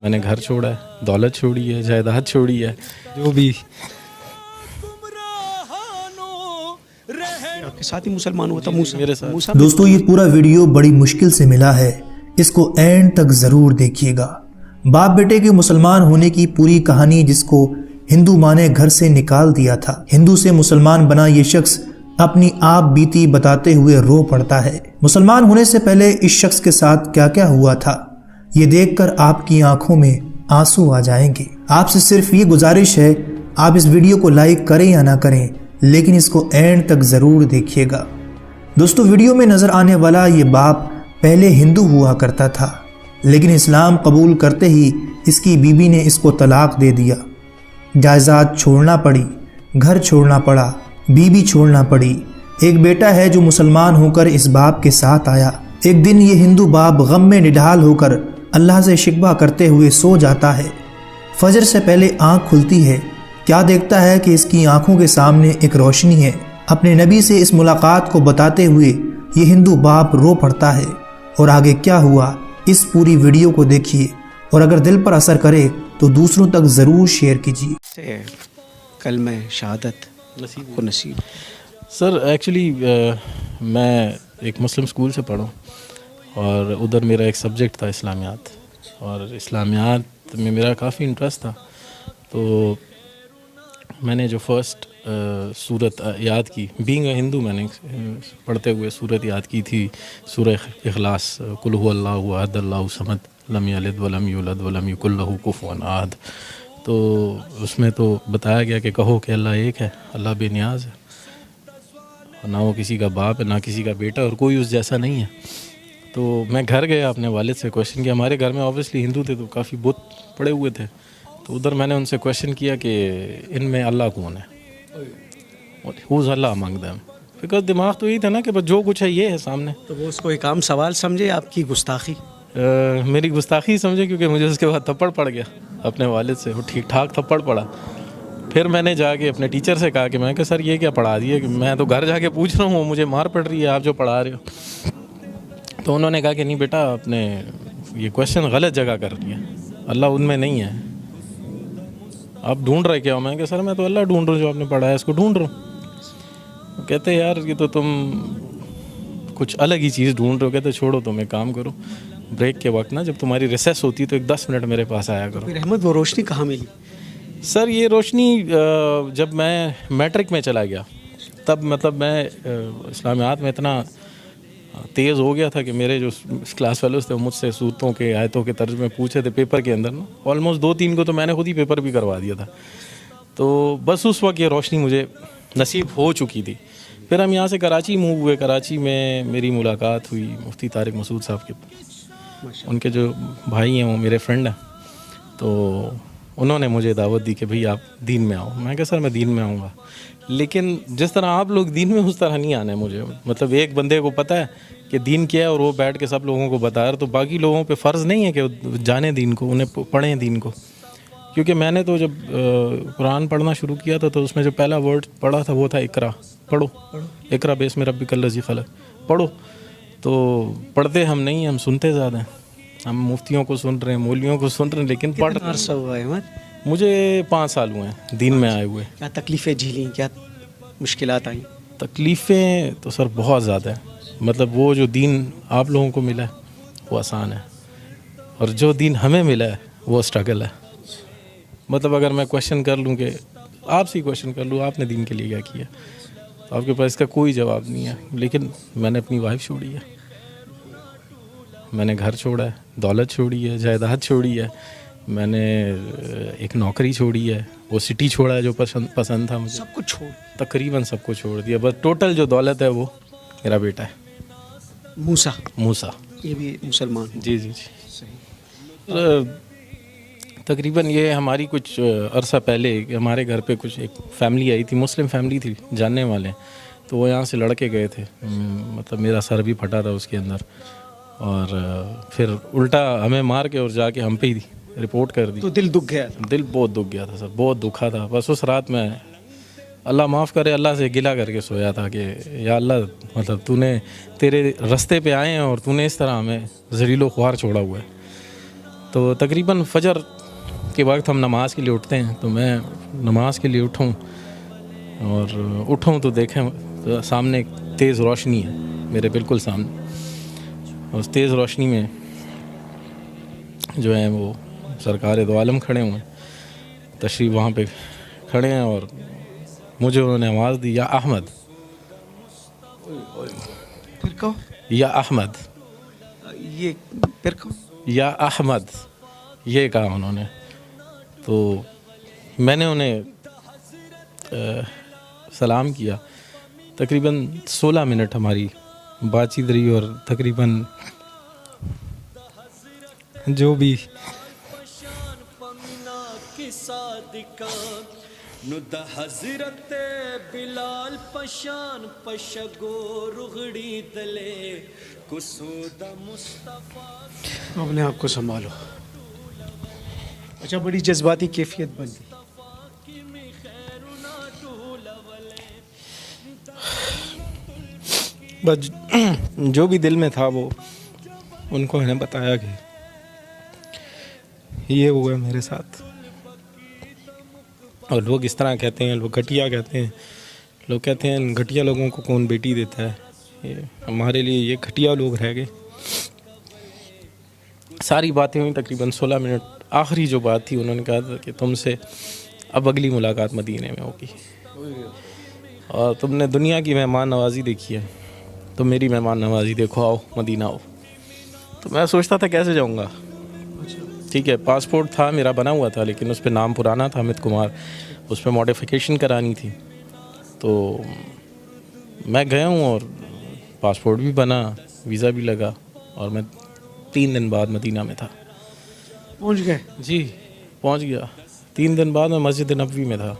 میں نے گھر چھوڑا ہے، دولت چھوڑی ہے، جائیداد چھوڑی ہے، جو بھی آپ کے ساتھ ہی مسلمان ہوا تھا موسیٰ میرے ساتھ۔ موسیٰ دوستو یہ پورا ویڈیو بڑی مشکل سے ملا ہے، اس کو اینڈ تک ضرور دیکھیے گا۔ باپ بیٹے کے مسلمان ہونے کی پوری کہانی جس کو ہندو ماں نے گھر سے نکال دیا تھا، ہندو سے مسلمان بنا یہ شخص اپنی آپ بیتی بتاتے ہوئے رو پڑتا ہے۔ مسلمان ہونے سے پہلے اس شخص کے ساتھ کیا کیا ہوا تھا یہ دیکھ کر آپ کی آنکھوں میں آنسو آ جائیں گے۔ آپ سے صرف یہ گزارش ہے، آپ اس ویڈیو کو لائک کریں یا نہ کریں لیکن اس کو اینڈ تک ضرور دیکھیے گا۔ دوستو ویڈیو میں نظر آنے والا یہ باپ پہلے ہندو ہوا کرتا تھا، لیکن اسلام قبول کرتے ہی اس کی بیوی نے اس کو طلاق دے دیا، جائیداد چھوڑنا پڑی، گھر چھوڑنا پڑا، بیوی چھوڑنا پڑی۔ ایک بیٹا ہے جو مسلمان ہو کر اس باپ کے ساتھ آیا۔ ایک دن یہ ہندو باپ غم میں نڈھال ہو کر اللہ سے شکوہ کرتے ہوئے سو جاتا ہے۔ فجر سے پہلے آنکھ کھلتی ہے، کیا دیکھتا ہے کہ اس کی آنکھوں کے سامنے ایک روشنی ہے۔ اپنے نبی سے اس ملاقات کو بتاتے ہوئے یہ ہندو باپ رو پڑتا ہے، اور آگے کیا ہوا اس پوری ویڈیو کو دیکھیے، اور اگر دل پر اثر کرے تو دوسروں تک ضرور شیئر کیجیے۔ کلمہ شہادت کو نصیب۔ سر ایکچولی میں ایک مسلم اسکول سے پڑھا اور ادھر میرا ایک سبجیکٹ تھا اسلامیات، اور اسلامیات میں میرا کافی انٹرسٹ تھا، تو میں نے جو فرسٹ سورت یاد کی، بینگ اے ہندو، میں نے پڑھتے ہوئے سورت یاد کی تھی، سورہ اخلاص، قل هو اللہ احد اللہ صمد لم یلد ولم یولد ولم یکن لہ کفوا احد۔ تو اس میں تو بتایا گیا کہ کہو کہ اللہ ایک ہے، اللہ بے نیاز ہے، نہ وہ کسی کا باپ ہے نہ کسی کا بیٹا، اور کوئی اس جیسا نہیں ہے۔ تو میں گھر گیا، اپنے والد سے کویشچن کیا، ہمارے گھر میں اوبیسلی ہندو تھے تو کافی بت پڑے ہوئے تھے، تو ادھر میں نے ان سے کویشچن کیا کہ ان میں اللہ کون ہے، who's Allah among them, because دماغ تو یہی تھا نا کہ بس جو کچھ ہے یہ ہے سامنے۔ تو وہ اس کو ایک عام سوال سمجھے، آپ کی گستاخی؟ میری گستاخی سمجھے، کیونکہ مجھے اس کے بعد تھپڑ پڑ گیا اپنے والد سے، وہ ٹھیک ٹھاک تھپڑ پڑا۔ پھر میں نے جا کے اپنے ٹیچر سے کہا کہ میں کہ سر یہ کیا پڑھا دیا، کہ میں تو گھر جا کے پوچھ رہا ہوں، مجھے مار پڑ رہی ہے آپ جو پڑھا رہے ہو۔ تو انہوں نے کہا کہ نہیں بیٹا، آپ نے یہ کویشچن غلط جگہ کر دیا، اللہ ان میں نہیں ہے، آپ ڈھونڈ رہے کیا ہو؟ میں کہ سر میں تو اللہ ڈھونڈ رہا ہوں، جو آپ نے پڑھا ہے اس کو ڈھونڈ رہا ہوں۔ کہتے یار یہ تو تم کچھ الگ ہی چیز ڈھونڈ رہے ہو۔ کہتے چھوڑو، تم ایک کام کرو، بریک کے وقت نا جب تمہاری ریسیس ہوتی ہے تو ایک 10 منٹ میرے پاس آیا کرو۔ پھر احمد وہ روشنی کہاں ملی؟ سر یہ روشنی جب میں میٹرک میں چلا گیا، تب مطلب میں اسلامیات میں اتنا تیز ہو گیا تھا کہ میرے جو کلاس فیلوز تھے وہ مجھ سے صورتوں کے آیتوں کے ترجمے پوچھے تھے پیپر کے اندر نا، آلموسٹ 2-3 کو تو میں نے خود ہی پیپر بھی کروا دیا تھا۔ تو بس اس وقت یہ روشنی مجھے نصیب ہو چکی تھی۔ پھر ہم یہاں سے کراچی موو ہوئے، کراچی میں میری ملاقات ہوئی مفتی طارق مسعود صاحب کے، ان کے جو بھائی ہیں وہ میرے فرینڈ ہیں، تو انہوں نے مجھے دعوت دی کہ بھئی آپ دین میں آؤ۔ میں کہا سر میں دین میں آؤں گا، لیکن جس طرح آپ لوگ دین میں اس طرح نہیں آنا ہے مجھے۔ مطلب ایک بندے کو پتہ ہے کہ دین کیا ہے اور وہ بیٹھ کے سب لوگوں کو بتا رہا، تو باقی لوگوں پہ فرض نہیں ہے کہ وہ جانیں دین کو، انہیں پڑھیں دین کو۔ کیونکہ میں نے تو جب قرآن پڑھنا شروع کیا تھا تو اس میں جو پہلا ورڈ پڑھا تھا وہ تھا اقرا، پڑھو، اقرا باسم ربک الذی خلق، پڑھو۔ تو پڑھتے ہم نہیں، ہم سنتے زیادہ ہیں، ہم مفتیوں کو سن رہے ہیں، مولویوں کو سن رہے ہیں، لیکن پڑھ کتنا عرصہ ہوا ہے احمد؟ مجھے 5 سال ہوئے ہیں دین میں آئے ہوئے۔ کیا تکلیفیں جھیلیں، کیا مشکلات آئیں؟ تکلیفیں تو سر بہت زیادہ ہیں، مطلب وہ جو دین آپ لوگوں کو ملا ہے وہ آسان ہے، اور جو دین ہمیں ملا ہے وہ اسٹرگل ہے۔ مطلب اگر میں کویشچن کر لوں کہ آپ سے ہی کویشچن کر لوں آپ نے دین کے لیے کیا کیا، تو آپ کے پاس اس کا کوئی جواب نہیں ہے۔ لیکن میں نے اپنی وائف چھوڑی ہے، میں نے گھر چھوڑا ہے، دولت چھوڑی ہے، جائیداد چھوڑی ہے، میں نے ایک نوکری چھوڑی ہے، وہ سٹی چھوڑا ہے جو پسند تھا مجھے، سب کچھ چھوڑ، تقریباً سب کو چھوڑ دیا، بس ٹوٹل جو دولت ہے وہ میرا بیٹا ہے موسیٰ۔ یہ بھی مسلمان؟ جی جی جی۔ تقریباً یہ ہماری کچھ عرصہ پہلے ہمارے گھر پہ کچھ ایک فیملی آئی تھی، مسلم فیملی تھی، جاننے والے، تو وہ یہاں سے لڑکے گئے تھے، مطلب میرا سر بھی پھٹا تھا اس کے اندر، اور پھر الٹا ہمیں مار کے اور جا کے ہم پہ ہی رپورٹ کر دی۔ تو دل دکھ گیا تھا؟ دل بہت دکھ گیا تھا سر، بہت دکھا تھا۔ بس اس رات میں اللہ معاف کرے اللہ سے گلہ کر کے سویا تھا کہ یا اللہ، مطلب تو نے تیرے رستے پہ آئے ہیں اور تو نے اس طرح ہمیں ذلیل و خوار چھوڑا ہوا ہے۔ تو تقریباً فجر کے وقت ہم نماز کے لیے اٹھتے ہیں. تو میں نماز کے لیے اٹھوں اور اٹھوں تو دیکھیں تو سامنے ایک تیز روشنی ہے میرے بالکل سامنے. اس تیز روشنی میں جو ہیں وہ سرکار دو عالم کھڑے ہوئے ہیں, تشریف وہاں پہ کھڑے ہیں, اور مجھے انہوں نے آواز دی, یا احمد, پھر کہو, یا احمد, یہ پھر کہو. یا احمد, یہ کہا انہوں نے. تو میں نے انہیں سلام کیا. تقریباً 16 منٹ ہماری بات چیت رہی, اور تقریباً جو بھی حضرت بلال پشان پشگو رغڑی دلے کسود مصطفیٰ. اپنے آپ کو سنبھالو. اچھا, بڑی جذباتی کیفیت بن گئی. بس جو بھی دل میں تھا وہ ان کو میں نے بتایا کہ یہ ہوا ہے میرے ساتھ. اور لوگ اس طرح کہتے ہیں, لوگ گھٹیا کہتے ہیں, لوگ کہتے ہیں گھٹیا لوگوں کو کون بیٹی دیتا ہے. ہمارے لیے یہ گھٹیا لوگ رہ گئے. ساری باتیں ہوئیں تقریباً 16 منٹ. آخری جو بات تھی انہوں نے کہا تھا کہ تم سے اب اگلی ملاقات مدینے میں ہوگی, اور تم نے دنیا کی مہمان نوازی دیکھی ہے, تو میری مہمان نوازی دیکھو, آؤ مدینہ آؤ. تو میں سوچتا تھا کیسے جاؤں گا. ٹھیک ہے, پاسپورٹ تھا میرا بنا ہوا تھا, لیکن اس پہ نام پرانا تھا امیت کمار, اس پہ ماڈیفیکیشن کرانی تھی. تو میں گیا ہوں اور پاسپورٹ بھی بنا, ویزا بھی لگا, اور میں 3 دن بعد مدینہ میں تھا. پہنچ گئے؟ جی پہنچ گیا. 3 دن بعد میں مسجد نبوی میں تھا.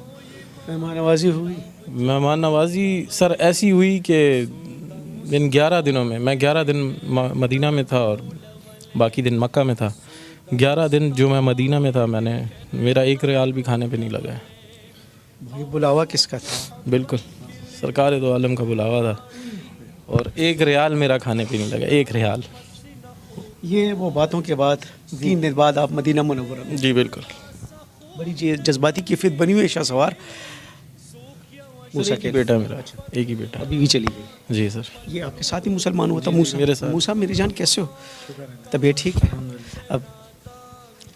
مہمان نوازی ہوئی؟ مہمان نوازی سر ایسی ہوئی کہ ان 11 دنوں میں 11 دن مدینہ میں تھا اور باقی دن مکہ میں تھا. 11 دن جو میں مدینہ میں تھا, میں نے میرا 1 ریال بھی کھانے پہ نہیں لگا ہے. یہ بلاوا کس کا تھا؟ بالکل سرکار دو عالم کا بلاوا تھا, اور 1 ریال میرا کھانے پہ نہیں لگا, 1 ریال. یہ وہ باتوں کے بعد 3 دن بعد آپ مدینہ منورہ میں. جی بالکل. بڑی جذباتی کیفیت بنی ہوئی ہے. شاہ سوار موسیٰ ایک ہی بیٹا میرا, ایک ہی بیٹا. ابھی بھی چلی گئی؟ جی سر. یہ آپ کے ساتھ ہی مسلمان ہوا تھا؟ میرے ساتھ. موسیٰ میری جان کیسے ہو؟ طبیعت ٹھیک ہے؟ اب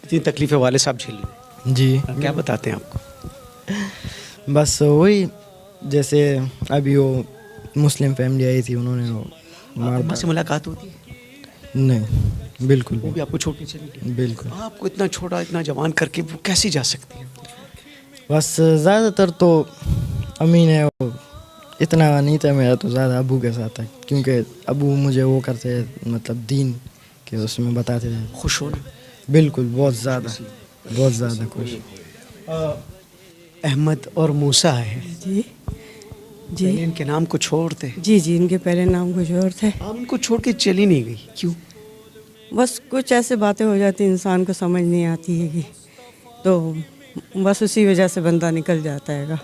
اتنی تکلیفیں والد صاحب جھیل رہے ہیں. جی کیا بتاتے ہیں آپ کو؟ بس وہی جیسے ابھی وہ مسلم فیملی آئی تھی, انہوں نے وہ اماں سے ملاقات ہوتی ہے؟ نہیں بالکل وہ بھی آپ کو چھوڑ کے چلی گئی؟ بالکل. آپ کو اتنا چھوٹا اتنا جوان کر کے وہ کیسی جا سکتی ہے؟ بس زیادہ تر تو امی نے وہ اتنا نہیں تھا میرا, تو زیادہ ابو کے ساتھ تھا, کیونکہ ابو مجھے وہ کرتے مطلب دین کے اس میں بتاتے تھے. خوش ہونا؟ بالکل, بہت زیادہ خوش. احمد اور موسیٰ ہے. جی جی. پہلے ان کے نام کو چھوڑتے؟ جی جی, ان کے پہلے نام کچھ اور تھے. آپ ان کو چھوڑ کے چلی نہیں گئی, کیوں؟ بس کچھ ایسے باتیں ہو جاتی انسان کو سمجھ نہیں آتی ہے, تو بس اسی وجہ سے بندہ نکل جاتا ہے گا.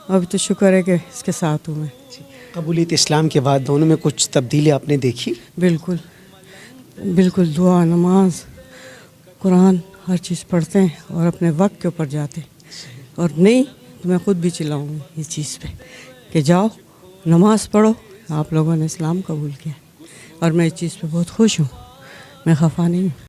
ابھی تو شکر ہے کہ اس کے ساتھ ہوں میں. قبولیت اسلام کے بعد دونوں میں کچھ تبدیلی آپ نے دیکھی؟ بالکل بالکل. دعا, نماز, قرآن ہر چیز پڑھتے ہیں اور اپنے وقت کے اوپر جاتے ہیں. اور نہیں تو میں خود بھی چلاؤں گی اس چیز پہ کہ جاؤ نماز پڑھو. آپ لوگوں نے اسلام قبول کیا اور میں اس چیز پہ بہت خوش ہوں, میں خفا نہیں ہوں.